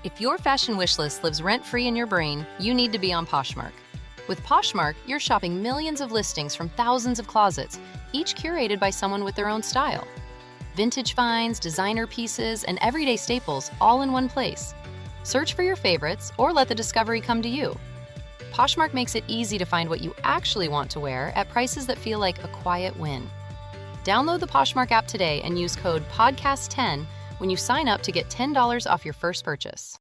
If your fashion wish list lives rent-free in your brain, you need to be on Poshmark. With Poshmark, you're shopping millions of listings from thousands of closets, each curated by someone with their own style. Vintage finds, designer pieces, and everyday staples all in one place. Search for your favorites or let the discovery come to you. Poshmark makes it easy to find what you actually want to wear at prices that feel like a quiet win. Download the Poshmark app today and use code PODCAST10 when you sign up to get $10 off your first purchase.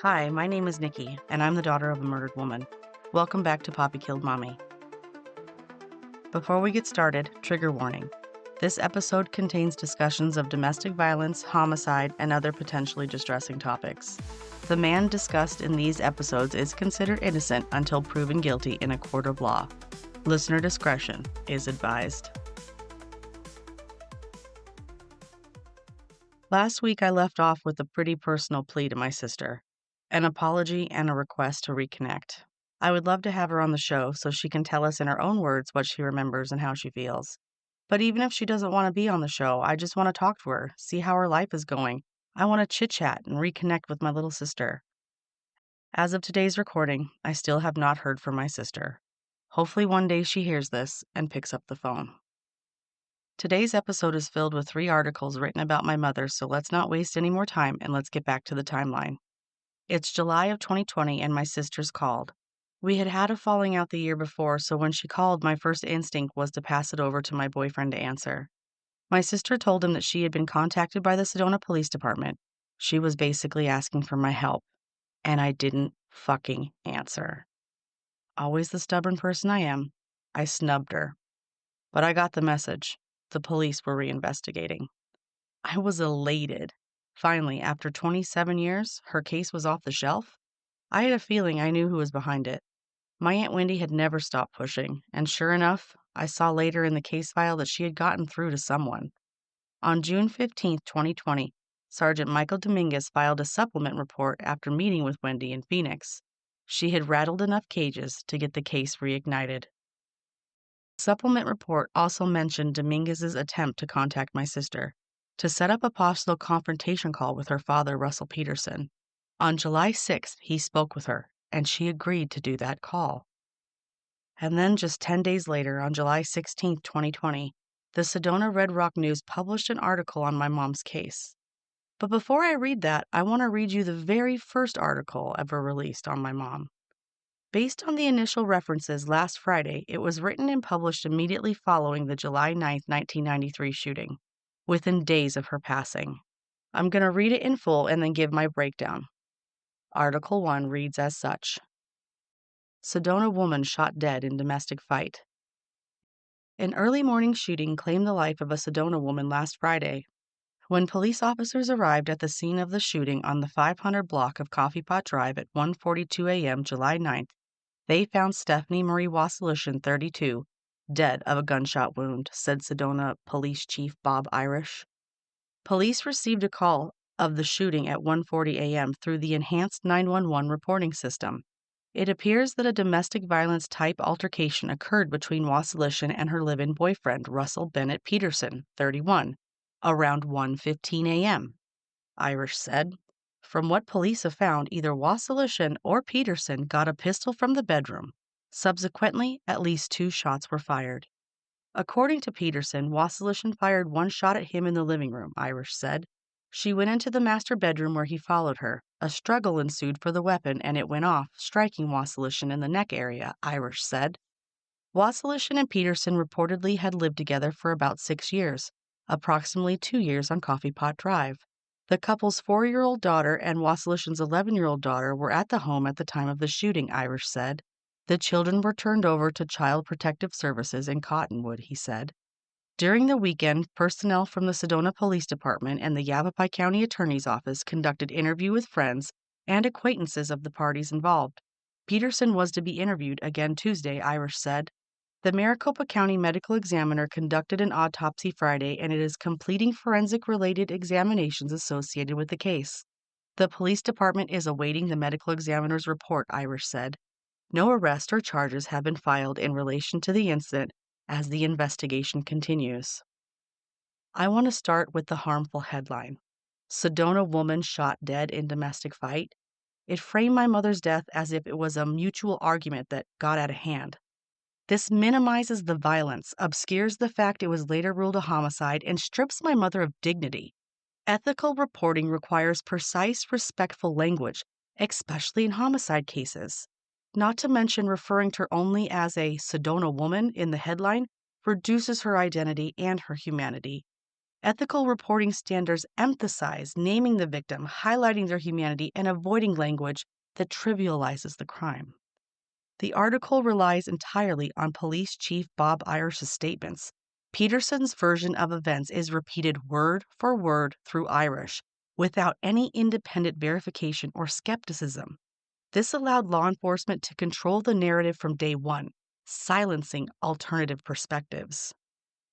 Hi, my name is Nikki, and I'm the daughter of a murdered woman. Welcome back to Papi Killed Mommy. Before we get started, trigger warning. This episode contains discussions of domestic violence, homicide, and other potentially distressing topics. The man discussed in these episodes is considered innocent until proven guilty in a court of law. Listener discretion is advised. Last week I left off with a pretty personal plea to my sister, an apology and a request to reconnect. I would love to have her on the show so she can tell us in her own words what she remembers and how she feels. But even if she doesn't want to be on the show, I just want to talk to her, see how her life is going. I want to chit-chat and reconnect with my little sister. As of today's recording, I still have not heard from my sister. Hopefully one day she hears this and picks up the phone. Today's episode is filled with 3 articles written about my mother, so let's not waste any more time and let's get back to the timeline. It's July of 2020 and my sister's called. We had had a falling out the year before, so when she called, my first instinct was to pass it over to my boyfriend to answer. My sister told him that she had been contacted by the Sedona Police Department. She was basically asking for my help, and I didn't fucking answer. Always the stubborn person I am, I snubbed her. But I got the message. The police were reinvestigating. I was elated. Finally, after 27 years, her case was off the shelf. I had a feeling I knew who was behind it. My Aunt Wendy had never stopped pushing, and sure enough, I saw later in the case file that she had gotten through to someone. On June 15, 2020, Sergeant Michael Dominguez filed a supplement report after meeting with Wendy in Phoenix. She had rattled enough cages to get the case reignited. The supplement report also mentioned Dominguez's attempt to contact my sister, to set up a possible confrontation call with her father, Russell Peterson. On July 6th, he spoke with her, and she agreed to do that call. And then just 10 days later, on July 16, 2020, the Sedona Red Rock News published an article on my mom's case. But before I read that, I want to read you the very first article ever released on my mom. Based on the initial references last Friday, it was written and published immediately following the July 9, 1993 shooting, within days of her passing. I'm going to read it in full and then give my breakdown. Article 1 reads as such. Sedona woman shot dead in domestic fight. An early morning shooting claimed the life of a Sedona woman last Friday. When police officers arrived at the scene of the shooting on the 500 block of Coffee Pot Drive at 1:42 a.m. July 9th, they found Stephanie Marie Wassilishin, 32, dead of a gunshot wound, said Sedona Police Chief Bob Irish. Police received a call of the shooting at 1:40 a.m. through the enhanced 911 reporting system. It appears that a domestic violence type altercation occurred between Wassilishin and her live-in boyfriend, Russell Bennett Peterson, 31, around 1:15 a.m., Irish said. From what police have found, either Wassilishin or Peterson got a pistol from the bedroom. Subsequently, at least 2 shots were fired. According to Peterson, Wassilishin fired 1 shot at him in the living room, Irish said. She went into the master bedroom where he followed her. A struggle ensued for the weapon and it went off, striking Wassilishin in the neck area, Irish said. Wassilishin and Peterson reportedly had lived together for about 6 years, approximately 2 years on Coffee Pot Drive. The couple's 4-year-old daughter and Wassilishin's 11-year-old daughter were at the home at the time of the shooting, Irish said. The children were turned over to Child Protective Services in Cottonwood, he said. During the weekend, personnel from the Sedona Police Department and the Yavapai County Attorney's Office conducted interview with friends and acquaintances of the parties involved. Peterson was to be interviewed again Tuesday, Irish said. The Maricopa County Medical Examiner conducted an autopsy Friday, and it is completing forensic-related examinations associated with the case. The police department is awaiting the medical examiner's report, Irish said. No arrest or charges have been filed in relation to the incident, as the investigation continues. I want to start with the harmful headline: Sedona woman shot dead in domestic fight. It framed my mother's death as if it was a mutual argument that got out of hand. This minimizes the violence, obscures the fact it was later ruled a homicide, and strips my mother of dignity. Ethical reporting requires precise, respectful language, especially in homicide cases. Not to mention, referring to her only as a Sedona woman in the headline reduces her identity and her humanity. Ethical reporting standards emphasize naming the victim, highlighting their humanity, and avoiding language that trivializes the crime. The article relies entirely on Police Chief Bob Irish's statements. Peterson's version of events is repeated word for word through Irish, without any independent verification or skepticism. This allowed law enforcement to control the narrative from day one, silencing alternative perspectives.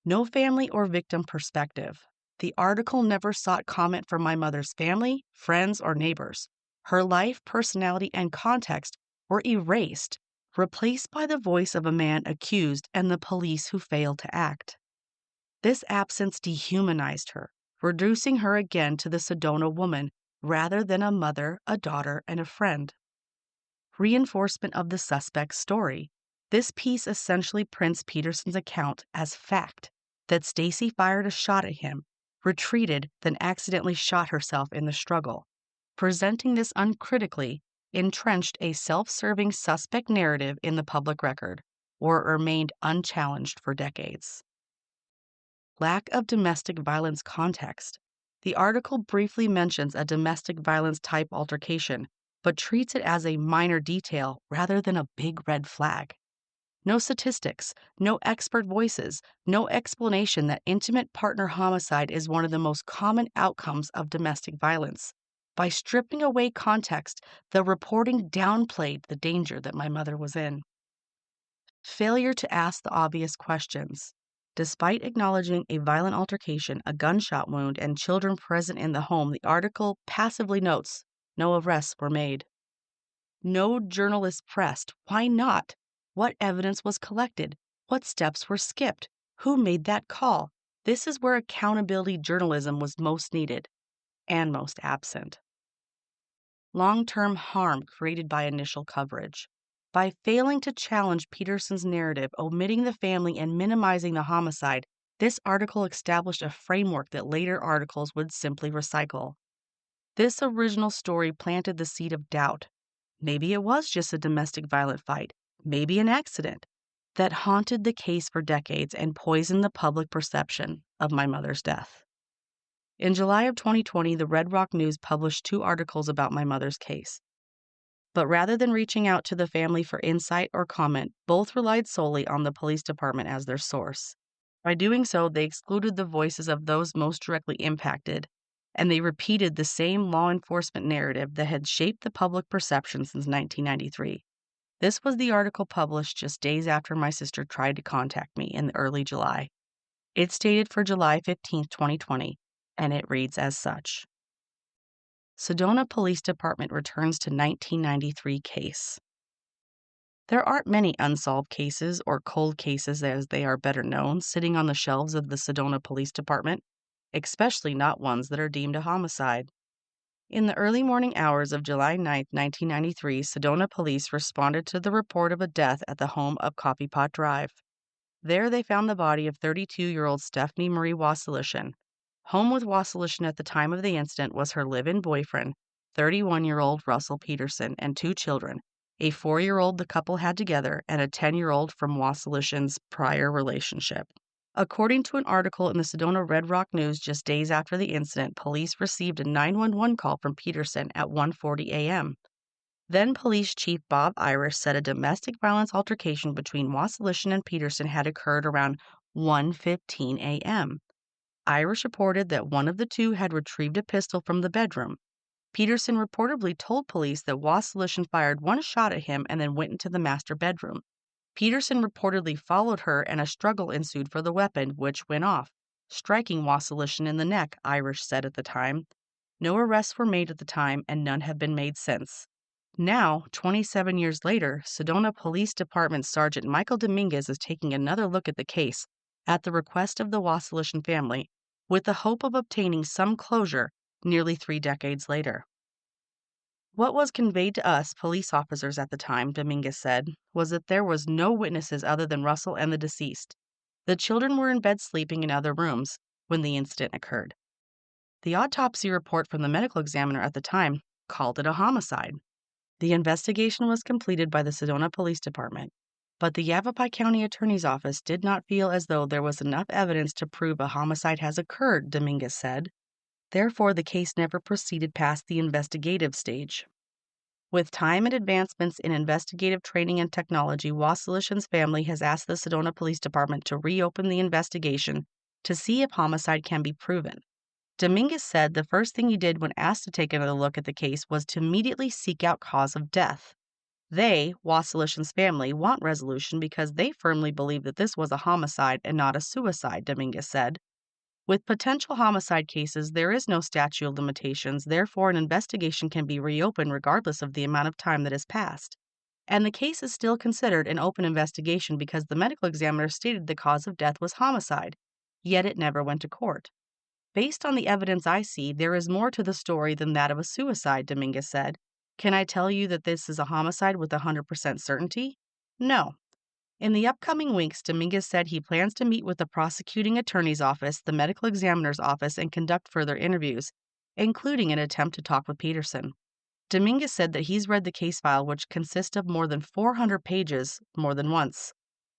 No family or victim perspective. The article never sought comment from my mother's family, friends, or neighbors. Her life, personality, and context were erased, replaced by the voice of a man accused and the police who failed to act. This absence dehumanized her, reducing her again to the Sedona woman rather than a mother, a daughter, and a friend. Reinforcement of the suspect's story. This piece essentially prints Peterson's account as fact, that Stacy fired a shot at him, retreated, then accidentally shot herself in the struggle. Presenting this uncritically entrenched a self-serving suspect narrative in the public record, where it remained unchallenged for decades. Lack of domestic violence context. The article briefly mentions a domestic violence type altercation, but treats it as a minor detail rather than a big red flag. No statistics, no expert voices, no explanation that intimate partner homicide is one of the most common outcomes of domestic violence. By stripping away context, the reporting downplayed the danger that my mother was in. Failure to ask the obvious questions. Despite acknowledging a violent altercation, a gunshot wound, and children present in the home, the article passively notes no arrests were made. No journalists pressed. Why not? What evidence was collected? What steps were skipped? Who made that call? This is where accountability journalism was most needed and most absent. Long-term harm created by initial coverage. By failing to challenge Peterson's narrative, omitting the family, and minimizing the homicide, this article established a framework that later articles would simply recycle. This original story planted the seed of doubt. Maybe it was just a domestic violent fight, maybe an accident, that haunted the case for decades and poisoned the public perception of my mother's death. In July of 2020, the Red Rock News published 2 articles about my mother's case. But rather than reaching out to the family for insight or comment, both relied solely on the police department as their source. By doing so, they excluded the voices of those most directly impacted, and they repeated the same law enforcement narrative that had shaped the public perception since 1993. This was the article published just days after my sister tried to contact me in early July. It's dated for July 15, 2020, and it reads as such. Sedona Police Department returns to 1993 case. There aren't many unsolved cases, or cold cases as they are better known, sitting on the shelves of the Sedona Police Department, especially not ones that are deemed a homicide. In the early morning hours of July 9, 1993, Sedona police responded to the report of a death at the home of Coffee Pot Drive. There they found the body of 32-year-old Stephanie Marie Wasilishin. Home with Wasilishin at the time of the incident was her live-in boyfriend, 31-year-old Russell Peterson, and 2 children, a 4-year-old the couple had together and a 10-year-old from Wasilishin's prior relationship. According to an article in the Sedona Red Rock News just days after the incident, police received a 911 call from Peterson at 1:40 a.m. Then Police Chief Bob Irish said a domestic violence altercation between Wasilishin and Peterson had occurred around 1:15 a.m. Irish reported that one of the two had retrieved a pistol from the bedroom. Peterson reportedly told police that Wasilishin fired one shot at him and then went into the master bedroom. Peterson reportedly followed her and a struggle ensued for the weapon, which went off, striking Wasilishin in the neck, Irish said at the time. No arrests were made at the time and none have been made since. Now, 27 years later, Sedona Police Department Sergeant Michael Dominguez is taking another look at the case at the request of the Wassilishan family, with the hope of obtaining some closure nearly 3 decades later. What was conveyed to us, police officers at the time, Dominguez said, was that there was no witnesses other than Russell and the deceased. The children were in bed sleeping in other rooms when the incident occurred. The autopsy report from the medical examiner at the time called it a homicide. The investigation was completed by the Sedona Police Department, but the Yavapai County Attorney's Office did not feel as though there was enough evidence to prove a homicide has occurred, Dominguez said. Therefore, the case never proceeded past the investigative stage. With time and advancements in investigative training and technology, Wassilishan's family has asked the Sedona Police Department to reopen the investigation to see if homicide can be proven. Dominguez said the first thing he did when asked to take another look at the case was to immediately seek out cause of death. They, Wassilishan's family, want resolution because they firmly believe that this was a homicide and not a suicide, Dominguez said. With potential homicide cases, there is no statute of limitations, therefore an investigation can be reopened regardless of the amount of time that has passed. And the case is still considered an open investigation because the medical examiner stated the cause of death was homicide, yet it never went to court. Based on the evidence I see, there is more to the story than that of a suicide, Dominguez said. Can I tell you that this is a homicide with 100% certainty? No. In the upcoming weeks, Dominguez said he plans to meet with the prosecuting attorney's office, the medical examiner's office, and conduct further interviews, including an attempt to talk with Peterson. Dominguez said that he's read the case file, which consists of more than 400 pages, more than once.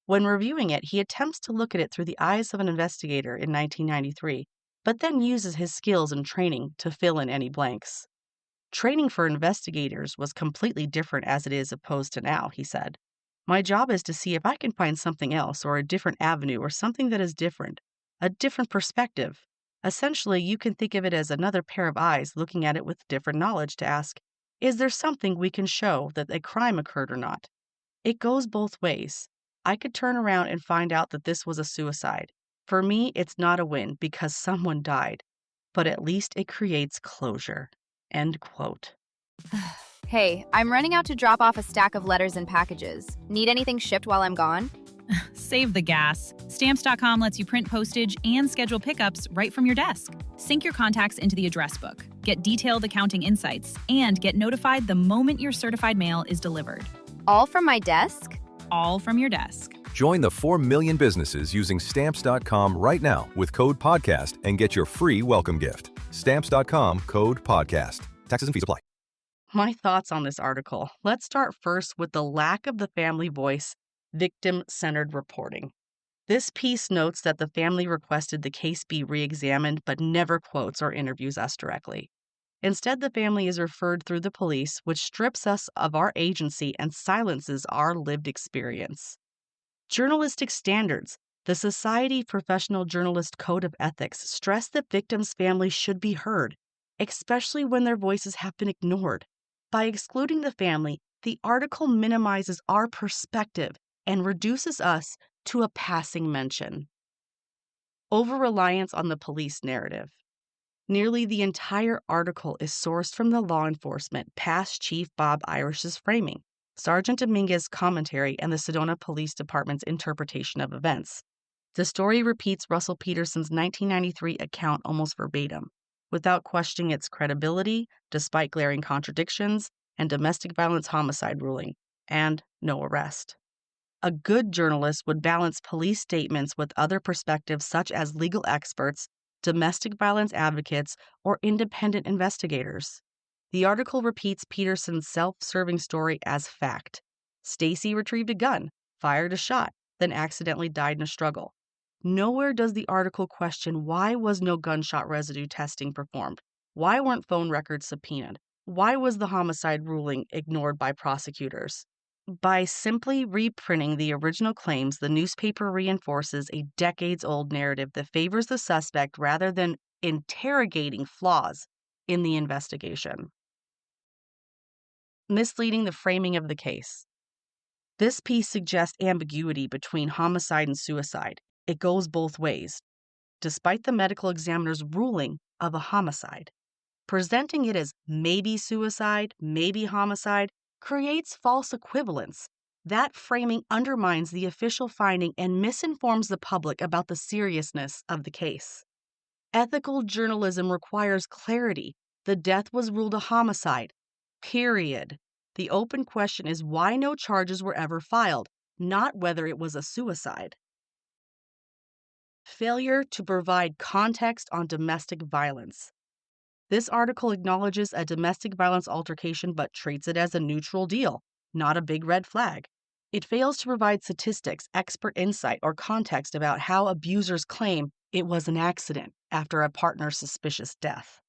When reviewing it, he attempts to look at it through the eyes of an investigator in 1993, but then uses his skills and training to fill in any blanks. Training for investigators was completely different as it is opposed to now, he said. My job is to see if I can find something else or a different avenue or something that is different, a different perspective. Essentially, you can think of it as another pair of eyes looking at it with different knowledge to ask, is there something we can show that a crime occurred or not? It goes both ways. I could turn around and find out that this was a suicide. For me, it's not a win because someone died, but at least it creates closure. End quote. Hey, I'm running out to drop off a stack of letters and packages. Need anything shipped while I'm gone? Save the gas. Stamps.com lets you print postage and schedule pickups right from your desk. Sync your contacts into the address book, get detailed accounting insights, and get notified the moment your certified mail is delivered. All from my desk? All from your desk. Join the 4 million businesses using Stamps.com right now with code PODCAST and get your free welcome gift. Stamps.com, code PODCAST. Taxes and fees apply. My thoughts on this article. Let's start first with the lack of the family voice, victim-centered reporting. This piece notes that the family requested the case be re-examined but never quotes or interviews us directly. Instead, the family is referred through the police, which strips us of our agency and silences our lived experience. Journalistic standards. The Society Professional Journalist Code of Ethics stress that victims' families should be heard, especially when their voices have been ignored. By excluding the family, the article minimizes our perspective and reduces us to a passing mention. Over-reliance on the police narrative. Nearly the entire article is sourced from the law enforcement past Chief Bob Irish's framing, Sergeant Dominguez's commentary, and the Sedona Police Department's interpretation of events. The story repeats Russell Peterson's 1993 account almost verbatim, without questioning its credibility, despite glaring contradictions, and domestic violence homicide ruling, and no arrest. A good journalist would balance police statements with other perspectives such as legal experts, domestic violence advocates, or independent investigators. The article repeats Peterson's self-serving story as fact. Stacy retrieved a gun, fired a shot, then accidentally died in a struggle. Nowhere does the article question why was no gunshot residue testing performed? Why weren't phone records subpoenaed? Why was the homicide ruling ignored by prosecutors? By simply reprinting the original claims, the newspaper reinforces a decades-old narrative that favors the suspect rather than interrogating flaws in the investigation. Misleading the framing of the case. This piece suggests ambiguity between homicide and suicide. It goes both ways, despite the medical examiner's ruling of a homicide. Presenting it as maybe suicide, maybe homicide, creates false equivalence. That framing undermines the official finding and misinforms the public about the seriousness of the case. Ethical journalism requires clarity. The death was ruled a homicide. Period. The open question is why no charges were ever filed, not whether it was a suicide. Failure to provide context on domestic violence. This article acknowledges a domestic violence altercation but treats it as a neutral deal, not a big red flag. It fails to provide statistics, expert insight, or context about how abusers claim it was an accident after a partner's suspicious death.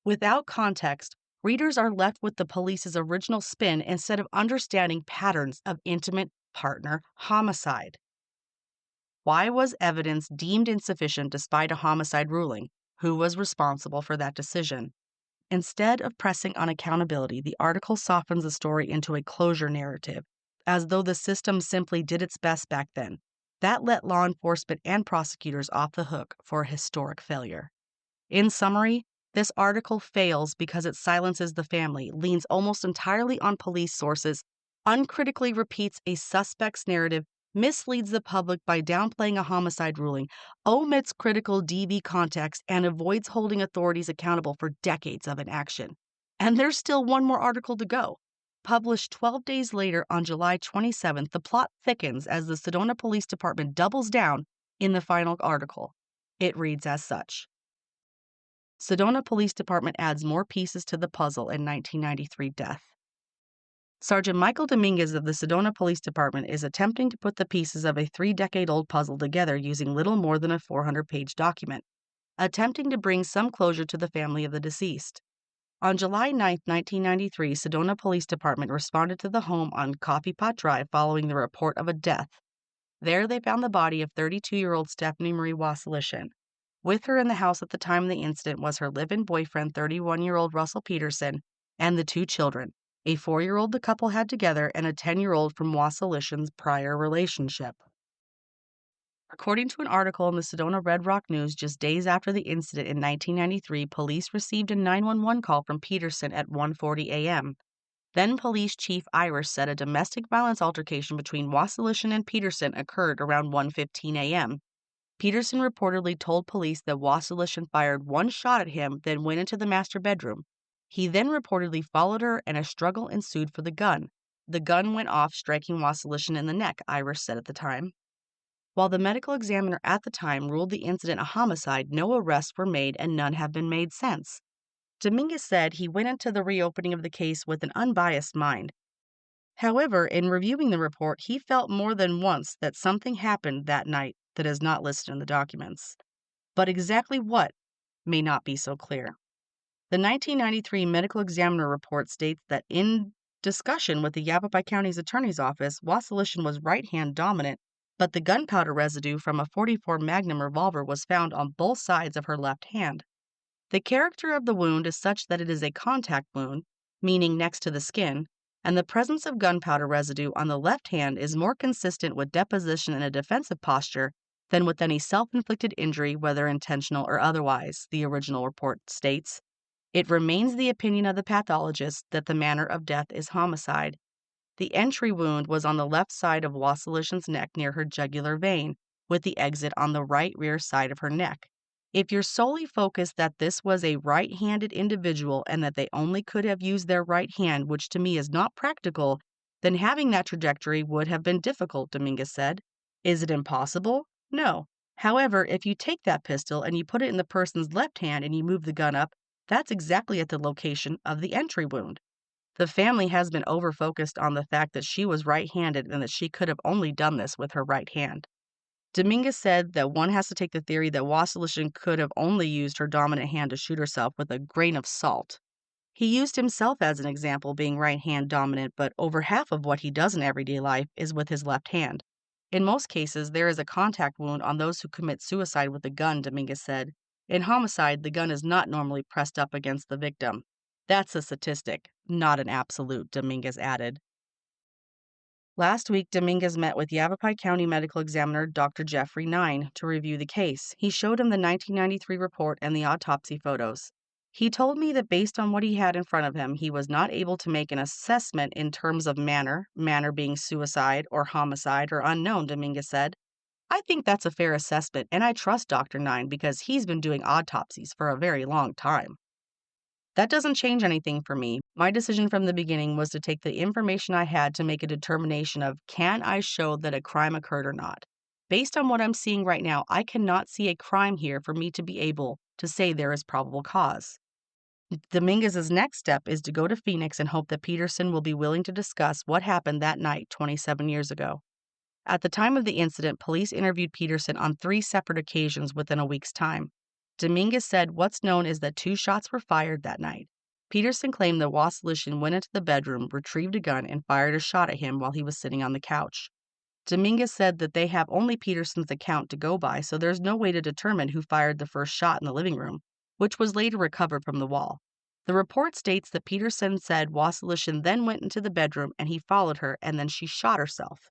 Without context, readers are left with the police's original spin instead of understanding patterns of intimate partner homicide. Why was evidence deemed insufficient despite a homicide ruling? Who was responsible for that decision? Instead of pressing on accountability, the article softens the story into a closure narrative, as though the system simply did its best back then. That let law enforcement and prosecutors off the hook for a historic failure. In summary, this article fails because it silences the family, leans almost entirely on police sources, uncritically repeats a suspect's narrative, misleads the public by downplaying a homicide ruling, omits critical DV context, and avoids holding authorities accountable for decades of inaction. And there's still one more article to go. Published 12 days later on July 27th, the plot thickens as the Sedona Police Department doubles down in the final article. It reads as such. Sedona Police Department adds more pieces to the puzzle in 1993 death. Sergeant Michael Dominguez of the Sedona Police Department is attempting to put the pieces of a 3-decade-old puzzle together using little more than a 400-page document, attempting to bring some closure to the family of the deceased. On July 9, 1993, Sedona Police Department responded to the home on Coffee Pot Drive following the report of a death. There they found the body of 32-year-old Stephanie Marie Wassilishin. With her in the house at the time of the incident was her live-in boyfriend, 31-year-old Russell Peterson, and the 2 children, a 4-year-old the couple had together and a 10-year-old from Wassilishin's prior relationship. According to an article in the Sedona Red Rock News just days after the incident in 1993, police received a 911 call from Peterson at 1:40 a.m. Then Police Chief Irish said a domestic violence altercation between Wassilishin and Peterson occurred around 1:15 a.m. Peterson reportedly told police that Wassilishin fired one shot at him, then went into the master bedroom. He then reportedly followed her, and a struggle ensued for the gun. The gun went off, striking Wassilishin in the neck, Irish said at the time. While the medical examiner at the time ruled the incident a homicide, no arrests were made and none have been made since. Dominguez said he went into the reopening of the case with an unbiased mind. However, in reviewing the report, he felt more than once that something happened that night that is not listed in the documents. But exactly what may not be so clear. The 1993 medical examiner report states that in discussion with the Yavapai County's attorney's office, Wassilishin was right-hand dominant, but the gunpowder residue from a .44 Magnum revolver was found on both sides of her left hand. The character of the wound is such that it is a contact wound, meaning next to the skin, and the presence of gunpowder residue on the left hand is more consistent with deposition in a defensive posture than with any self-inflicted injury, whether intentional or otherwise, the original report states. It remains the opinion of the pathologist that the manner of death is homicide. The entry wound was on the left side of Wassilishin's neck near her jugular vein, with the exit on the right rear side of her neck. If you're solely focused that this was a right-handed individual and that they only could have used their right hand, which to me is not practical, then having that trajectory would have been difficult, Dominguez said. Is it impossible? No. However, if you take that pistol and you put it in the person's left hand and you move the gun up, that's exactly at the location of the entry wound. The family has been over-focused on the fact that she was right-handed and that she could have only done this with her right hand. Dominguez said that one has to take the theory that Wassilishin could have only used her dominant hand to shoot herself with a grain of salt. He used himself as an example, being right-hand dominant, but over half of what he does in everyday life is with his left hand. In most cases, there is a contact wound on those who commit suicide with a gun, Dominguez said. In homicide, the gun is not normally pressed up against the victim. That's a statistic, not an absolute, Dominguez added. Last week, Dominguez met with Yavapai County Medical Examiner Dr. Jeffrey Nine to review the case. He showed him the 1993 report and the autopsy photos. He told me that based on what he had in front of him, he was not able to make an assessment in terms of manner being suicide or homicide or unknown, Dominguez said. I think that's a fair assessment, and I trust Dr. Nine because he's been doing autopsies for a very long time. That doesn't change anything for me. My decision from the beginning was to take the information I had to make a determination of can I show that a crime occurred or not. Based on what I'm seeing right now, I cannot see a crime here for me to be able to say there is probable cause. Dominguez's next step is to go to Phoenix and hope that Peterson will be willing to discuss what happened that night 27 years ago. At the time of the incident, police interviewed Peterson on 3 separate occasions within a week's time. Dominguez said what's known is that 2 shots were fired that night. Peterson claimed that Wasselishin went into the bedroom, retrieved a gun, and fired a shot at him while he was sitting on the couch. Dominguez said that they have only Peterson's account to go by, so there's no way to determine who fired the first shot in the living room, which was later recovered from the wall. The report states that Peterson said Wasselishin then went into the bedroom and he followed her and then she shot herself.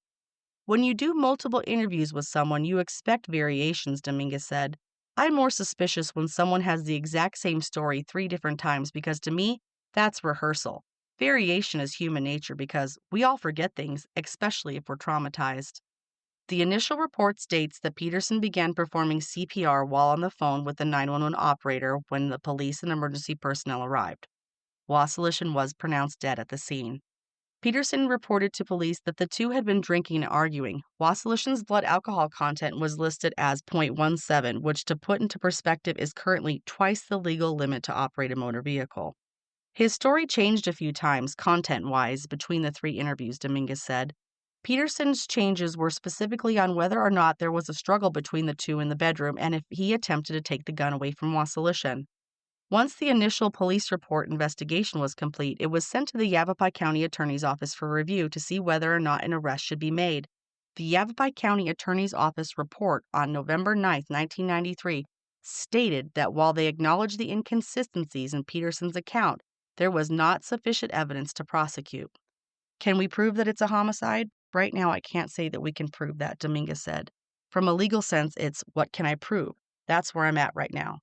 When you do multiple interviews with someone, you expect variations, Dominguez said. I'm more suspicious when someone has the exact same story 3 different times because to me, that's rehearsal. Variation is human nature because we all forget things, especially if we're traumatized. The initial report states that Peterson began performing CPR while on the phone with the 911 operator when the police and emergency personnel arrived. Wasselishin was pronounced dead at the scene. Peterson reported to police that the 2 had been drinking and arguing. Wasselishin's blood alcohol content was listed as 0.17, which to put into perspective is currently twice the legal limit to operate a motor vehicle. His story changed a few times, content-wise, between the 3 interviews, Dominguez said. Peterson's changes were specifically on whether or not there was a struggle between the 2 in the bedroom and if he attempted to take the gun away from Wasselishin. Once the initial police report investigation was complete, it was sent to the Yavapai County Attorney's Office for review to see whether or not an arrest should be made. The Yavapai County Attorney's Office report on November 9, 1993, stated that while they acknowledged the inconsistencies in Peterson's account, there was not sufficient evidence to prosecute. Can we prove that it's a homicide? Right now, I can't say that we can prove that, Dominguez said. From a legal sense, it's what can I prove? That's where I'm at right now.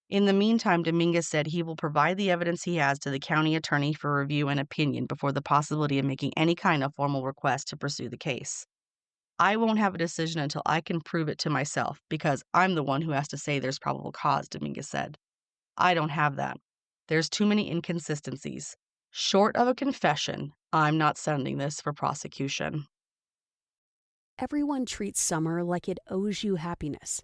In the meantime, Dominguez said he will provide the evidence he has to the county attorney for review and opinion before the possibility of making any kind of formal request to pursue the case. I won't have a decision until I can prove it to myself because I'm the one who has to say there's probable cause, Dominguez said. I don't have that. There's too many inconsistencies. Short of a confession, I'm not sending this for prosecution. Everyone treats summer like it owes you happiness.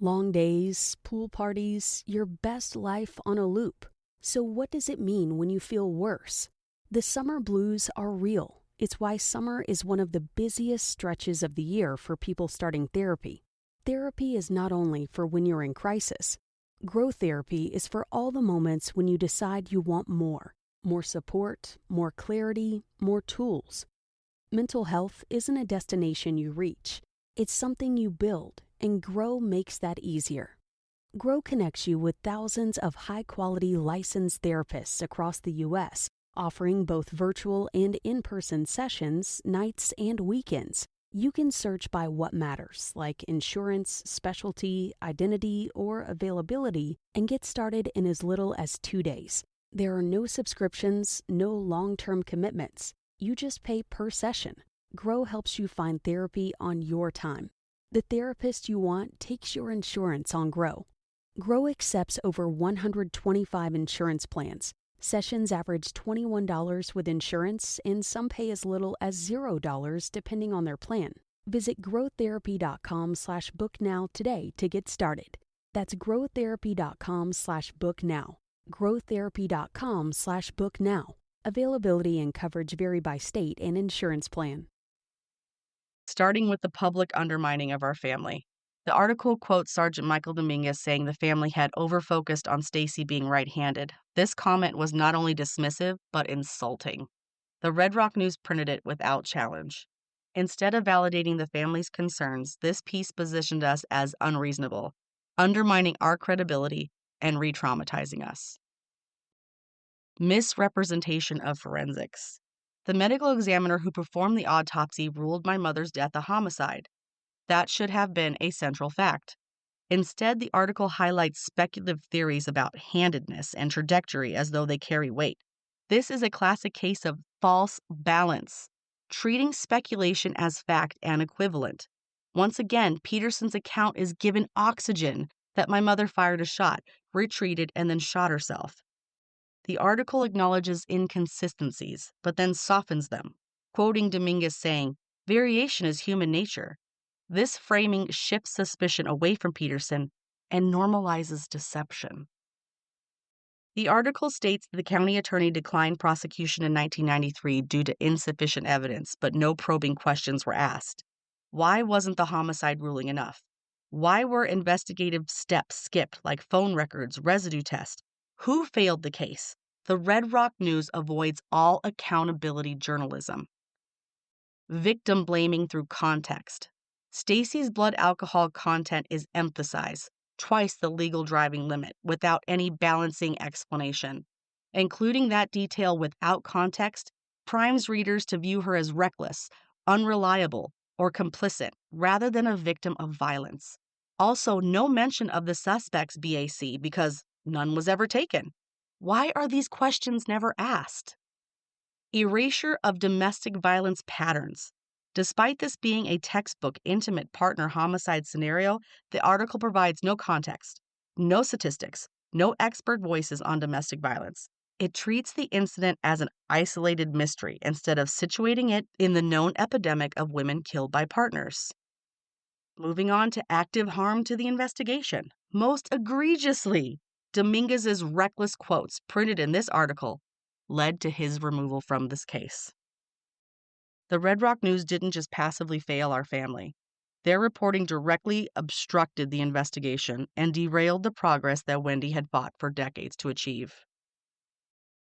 Long days, pool parties, your best life on a loop. So what does it mean when you feel worse? The summer blues are real. It's why summer is one of the busiest stretches of the year for people starting therapy. Therapy is not only for when you're in crisis. Growth therapy is for all the moments when you decide you want more. More support, more clarity, more tools. Mental health isn't a destination you reach. It's something you build, and Grow makes that easier. Grow connects you with thousands of high-quality licensed therapists across the U.S., offering both virtual and in-person sessions, nights and weekends. You can search by what matters, like insurance, specialty, identity, or availability, and get started in as little as 2 days. There are no subscriptions, no long-term commitments. You just pay per session. Grow helps you find therapy on your time. The therapist you want takes your insurance on Grow. Grow accepts over 125 insurance plans. Sessions average $21 with insurance, and some pay as little as $0 depending on their plan. Visit growtherapy.com/booknow today to get started. That's growtherapy.com/booknow. growtherapy.com/booknow. Availability and coverage vary by state and insurance plan. Starting with the public undermining of our family. The article quotes Sergeant Michael Dominguez saying the family had overfocused on Stacy being right-handed. This comment was not only dismissive, but insulting. The Red Rock News printed it without challenge. Instead of validating the family's concerns, this piece positioned us as unreasonable, undermining our credibility and re-traumatizing us. Misrepresentation of forensics. The medical examiner who performed the autopsy ruled my mother's death a homicide. That should have been a central fact. Instead, the article highlights speculative theories about handedness and trajectory as though they carry weight. This is a classic case of false balance, treating speculation as fact and equivalent. Once again, Peterson's account is given oxygen that my mother fired a shot, retreated, and then shot herself. The article acknowledges inconsistencies, but then softens them, quoting Dominguez saying, "Variation is human nature." This framing shifts suspicion away from Peterson and normalizes deception. The article states that the county attorney declined prosecution in 1993 due to insufficient evidence, but no probing questions were asked. Why wasn't the homicide ruling enough? Why were investigative steps skipped, like phone records, residue tests? Who failed the case? The Red Rock News avoids all accountability journalism. Victim blaming through context. Stacy's blood alcohol content is emphasized, twice the legal driving limit, without any balancing explanation. Including that detail without context primes readers to view her as reckless, unreliable, or complicit, rather than a victim of violence. Also, no mention of the suspect's BAC because none was ever taken. Why are these questions never asked? Erasure of domestic violence patterns. Despite this being a textbook intimate partner homicide scenario, the article provides no context, no statistics, no expert voices on domestic violence. It treats the incident as an isolated mystery instead of situating it in the known epidemic of women killed by partners. Moving on to active harm to the investigation. Most egregiously, Dominguez's reckless quotes printed in this article led to his removal from this case. The Red Rock News didn't just passively fail our family. Their reporting directly obstructed the investigation and derailed the progress that Wendy had fought for decades to achieve.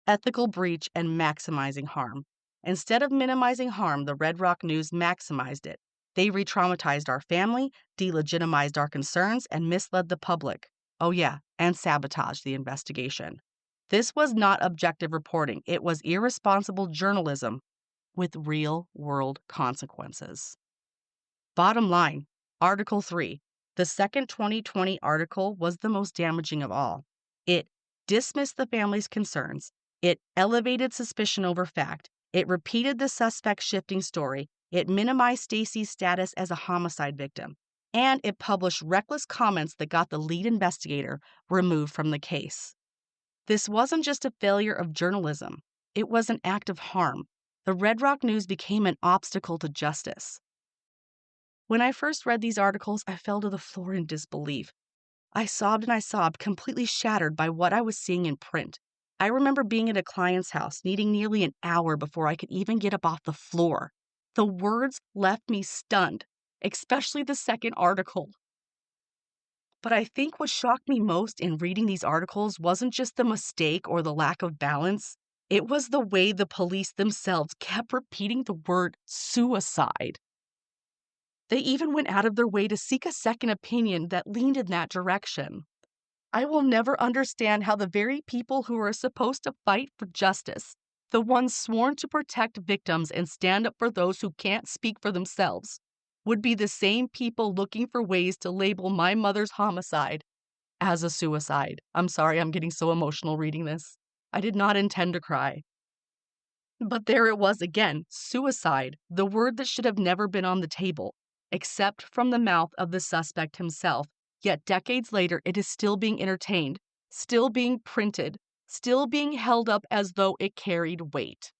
Ethical breach and maximizing harm. Instead of minimizing harm, the Red Rock News maximized it. They re-traumatized our family, delegitimized our concerns, and misled the public. Oh yeah, and sabotaged the investigation. This was not objective reporting. It was irresponsible journalism with real-world consequences. Bottom line, Article 3. The second 2020 article was the most damaging of all. It dismissed the family's concerns. It elevated suspicion over fact. It repeated the suspect's shifting story. It minimized Stacy's status as a homicide victim. And it published reckless comments that got the lead investigator removed from the case. This wasn't just a failure of journalism. It was an act of harm. The Red Rock News became an obstacle to justice. When I first read these articles, I fell to the floor in disbelief. I sobbed and I sobbed, completely shattered by what I was seeing in print. I remember being at a client's house, needing nearly an hour before I could even get up off the floor. The words left me stunned, especially the second article. But I think what shocked me most in reading these articles wasn't just the mistake or the lack of balance. It was the way the police themselves kept repeating the word suicide. They even went out of their way to seek a second opinion that leaned in that direction. I will never understand how the very people who are supposed to fight for justice, the ones sworn to protect victims and stand up for those who can't speak for themselves, would be the same people looking for ways to label my mother's homicide as a suicide. I'm sorry, I'm getting so emotional reading this. I did not intend to cry. But there it was again, suicide, the word that should have never been on the table, except from the mouth of the suspect himself. Yet decades later, it is still being entertained, still being printed, still being held up as though it carried weight.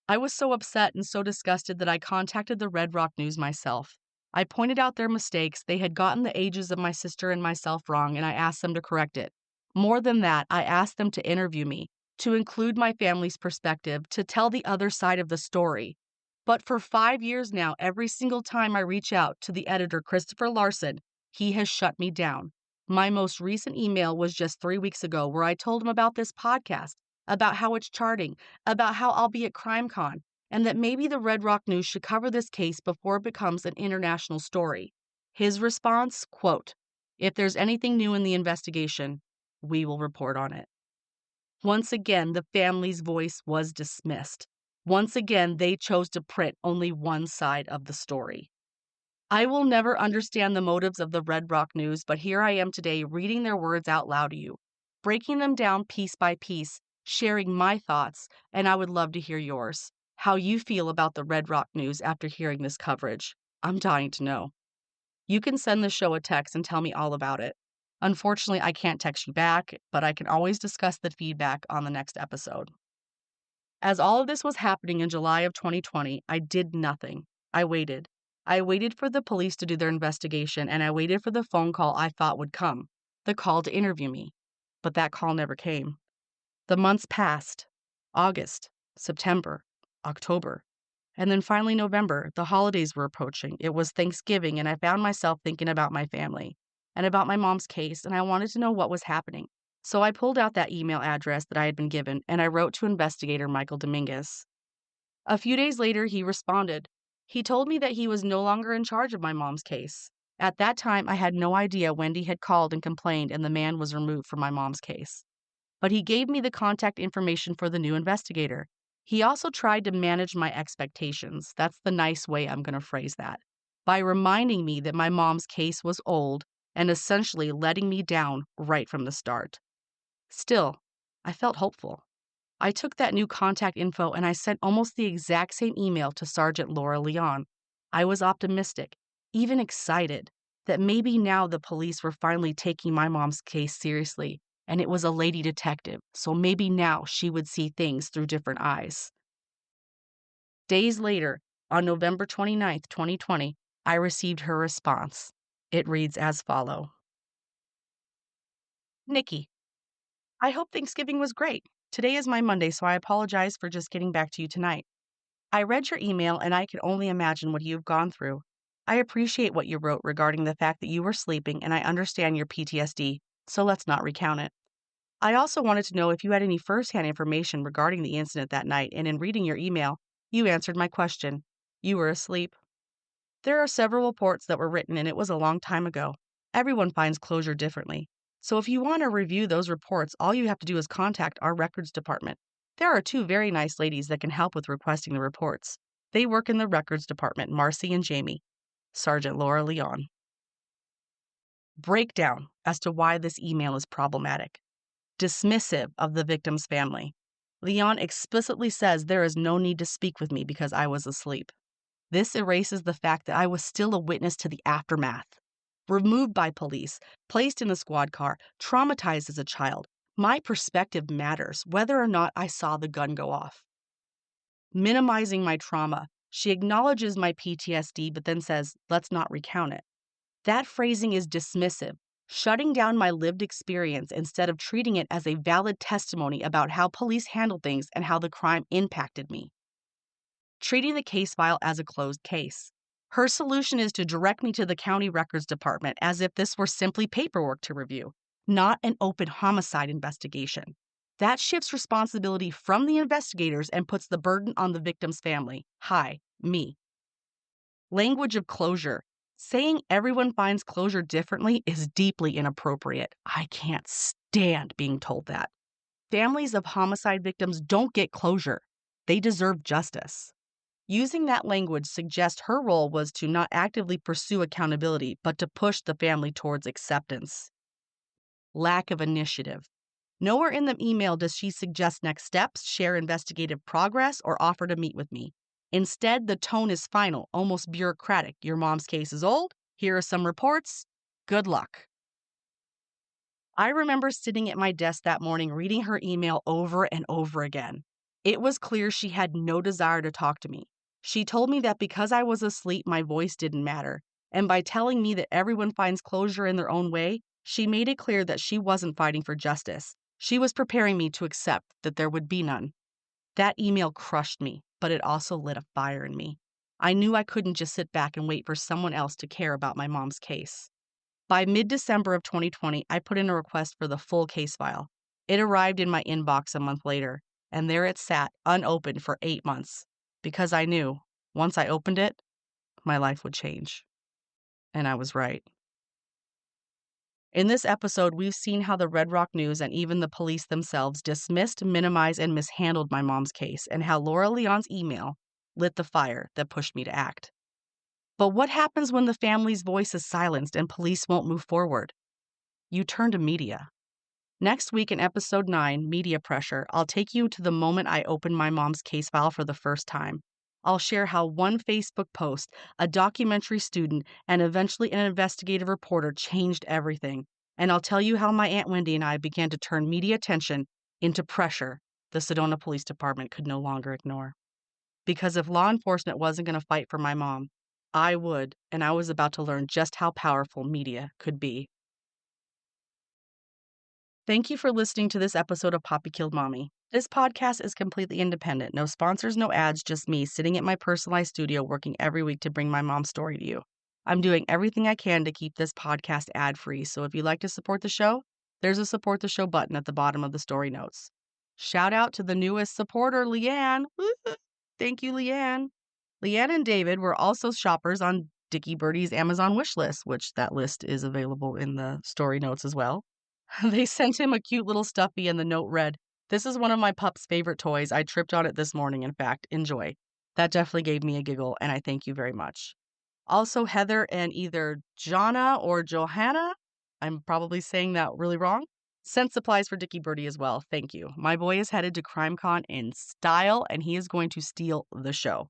I was so upset and so disgusted that I contacted the Red Rock News myself. I pointed out their mistakes. They had gotten the ages of my sister and myself wrong, and I asked them to correct it. More than that, I asked them to interview me, to include my family's perspective, to tell the other side of the story. But for 5 years now, every single time I reach out to the editor, Christopher Larson, he has shut me down. My most recent email was just 3 weeks ago where I told him about this podcast, about how it's charting, about how I'll be at CrimeCon, and that maybe the Red Rock News should cover this case before it becomes an international story. His response, quote, "If there's anything new in the investigation, we will report on it." Once again, the family's voice was dismissed. Once again, they chose to print only one side of the story. I will never understand the motives of the Red Rock News, but here I am today reading their words out loud to you, breaking them down piece by piece, sharing my thoughts, and I would love to hear yours. How you feel about the Red Rock News after hearing this coverage. I'm dying to know. You can send the show a text and tell me all about it. Unfortunately, I can't text you back, but I can always discuss the feedback on the next episode. As all of this was happening in July of 2020, I did nothing. I waited. I waited for the police to do their investigation, and I waited for the phone call I thought would come, the call to interview me. But that call never came. The months passed. August, September, October, and then finally November. The holidays were approaching. It was Thanksgiving, and I found myself thinking about my family and about my mom's case, and I wanted to know what was happening. So I pulled out that email address that I had been given, and I wrote to investigator Michael Dominguez. A few days later, he responded. He told me that he was no longer in charge of my mom's case. At that time, I had no idea Wendy had called and complained and the man was removed from my mom's case. But he gave me the contact information for the new investigator. He also tried to manage my expectations. That's the nice way I'm going to phrase that. By reminding me that my mom's case was old and essentially letting me down right from the start. Still, I felt hopeful. I took that new contact info and I sent almost the exact same email to Sergeant Laura Leon. I was optimistic, even excited, that maybe now the police were finally taking my mom's case seriously, and it was a lady detective, so maybe now she would see things through different eyes. Days later, on November 29th, 2020, I received her response. It reads as follows. Nikki, I hope Thanksgiving was great. Today is my Monday, so I apologize for just getting back to you tonight. I read your email and I can only imagine what you've gone through. I appreciate what you wrote regarding the fact that you were sleeping, and I understand your PTSD, so let's not recount it. I also wanted to know if you had any firsthand information regarding the incident that night, and in reading your email, you answered my question. You were asleep. There are several reports that were written, and it was a long time ago. Everyone finds closure differently. So if you want to review those reports, all you have to do is contact our records department. There are two very nice ladies that can help with requesting the reports. They work in the records department, Marcy and Jamie. Sergeant Laura Leon. Breakdown as to why this email is problematic. Dismissive of the victim's family. Leon explicitly says there is no need to speak with me because I was asleep. This erases the fact that I was still a witness to the aftermath. Removed by police, placed in a squad car, traumatized as a child. My perspective matters, whether or not I saw the gun go off. Minimizing my trauma, she acknowledges my PTSD but then says, let's not recount it. That phrasing is dismissive, shutting down my lived experience instead of treating it as a valid testimony about how police handled things and how the crime impacted me. Treating the case file as a closed case. Her solution is to direct me to the county records department as if this were simply paperwork to review, not an open homicide investigation. That shifts responsibility from the investigators and puts the burden on the victim's family. Hi, me. Language of closure. Saying everyone finds closure differently is deeply inappropriate. I can't stand being told that. Families of homicide victims don't get closure. They deserve justice. Using that language suggests her role was to not actively pursue accountability, but to push the family towards acceptance. Lack of initiative. Nowhere in the email does she suggest next steps, share investigative progress, or offer to meet with me. Instead, the tone is final, almost bureaucratic. Your mom's case is old. Here are some reports. Good luck. I remember sitting at my desk that morning reading her email over and over again. It was clear she had no desire to talk to me. She told me that because I was asleep, my voice didn't matter. And by telling me that everyone finds closure in their own way, she made it clear that she wasn't fighting for justice. She was preparing me to accept that there would be none. That email crushed me, but it also lit a fire in me. I knew I couldn't just sit back and wait for someone else to care about my mom's case. By mid-December of 2020, I put in a request for the full case file. It arrived in my inbox a month later, and there it sat, unopened for 8 months. Because I knew, once I opened it, my life would change. And I was right. In this episode, we've seen how the Red Rock News and even the police themselves dismissed, minimized, and mishandled my mom's case, and how Laura Leon's email lit the fire that pushed me to act. But what happens when the family's voice is silenced and police won't move forward? You turn to media. Next week in episode 9, Media Pressure, I'll take you to the moment I opened my mom's case file for the first time. I'll share how one Facebook post, a documentary student, and eventually an investigative reporter changed everything. And I'll tell you how my Aunt Wendy and I began to turn media attention into pressure the Sedona Police Department could no longer ignore. Because if law enforcement wasn't going to fight for my mom, I would, and I was about to learn just how powerful media could be. Thank you for listening to this episode of Papi Killed Mommy. This podcast is completely independent. No sponsors, no ads, just me sitting at my personalized studio working every week to bring my mom's story to you. I'm doing everything I can to keep this podcast ad-free, so if you'd like to support the show, there's a support the show button at the bottom of the story notes. Shout out to the newest supporter, Leanne. Woo-hoo. Thank you, Leanne. Leanne and David were also shoppers on Dickie Birdie's Amazon wish list, which that list is available in the story notes as well. They sent him a cute little stuffy and the note read, "This is one of my pup's favorite toys. I tripped on it this morning, in fact. Enjoy." That definitely gave me a giggle, and I thank you very much. Also, Heather and either Jonna or Johanna, I'm probably saying that really wrong, sent supplies for Dickie Birdie as well. Thank you. My boy is headed to CrimeCon in style, and he is going to steal the show.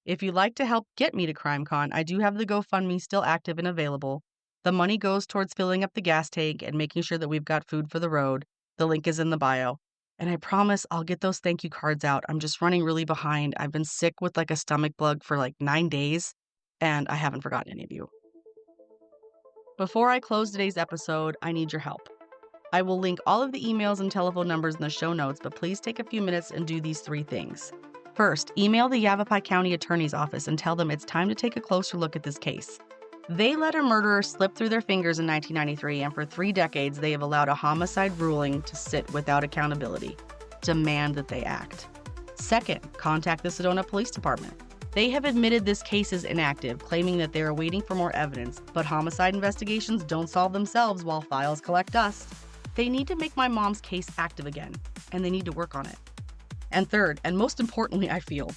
If you'd like to help get me to CrimeCon, I do have the GoFundMe still active and available. The money goes towards filling up the gas tank and making sure that we've got food for the road. The link is in the bio. And I promise I'll get those thank you cards out. I'm just running really behind. I've been sick with like a stomach bug for like 9 days, and I haven't forgotten any of you. Before I close today's episode, I need your help. I will link all of the emails and telephone numbers in the show notes, but please take a few minutes and do these 3 things. First, email the Yavapai County Attorney's Office and tell them it's time to take a closer look at this case. They let a murderer slip through their fingers in 1993, and for 3 decades, they have allowed a homicide ruling to sit without accountability. Demand that they act. Second, contact the Sedona Police Department. They have admitted this case is inactive, claiming that they are waiting for more evidence, but homicide investigations don't solve themselves while files collect dust. They need to make my mom's case active again, and they need to work on it. And third, and most importantly, I feel,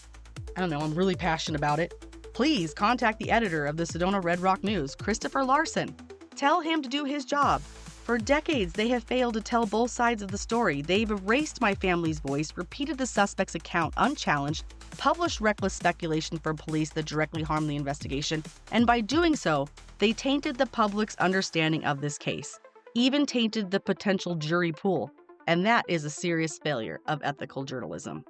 I'm really passionate about it. Please contact the editor of the Sedona Red Rock News, Christopher Larson. Tell him to do his job. For decades, they have failed to tell both sides of the story. They've erased my family's voice, repeated the suspect's account unchallenged, published reckless speculation from police that directly harmed the investigation, and by doing so, they tainted the public's understanding of this case, even tainted the potential jury pool, and that is a serious failure of ethical journalism.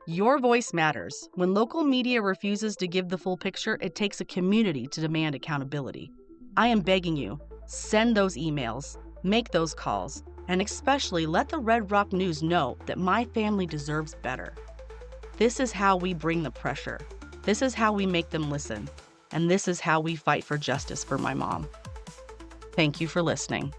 Your voice matters. When local media refuses to give the full picture, it takes a community to demand accountability. I am begging you, send those emails, make those calls, and especially let the Red Rock News know that my family deserves better. This is how we bring the pressure. This is how we make them listen. And this is how we fight for justice for my mom. Thank you for listening.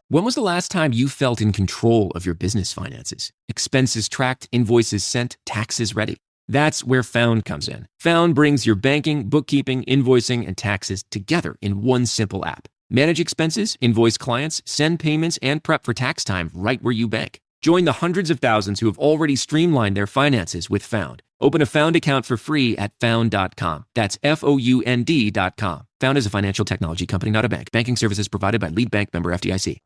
When was the last time you felt in control of your business finances? Expenses tracked, invoices sent, taxes ready. That's where Found comes in. Found brings your banking, bookkeeping, invoicing, and taxes together in one simple app. Manage expenses, invoice clients, send payments, and prep for tax time right where you bank. Join the hundreds of thousands who have already streamlined their finances with Found. Open a Found account for free at found.com. That's FOUND.com. Found is a financial technology company, not a bank. Banking services provided by Lead Bank, member FDIC.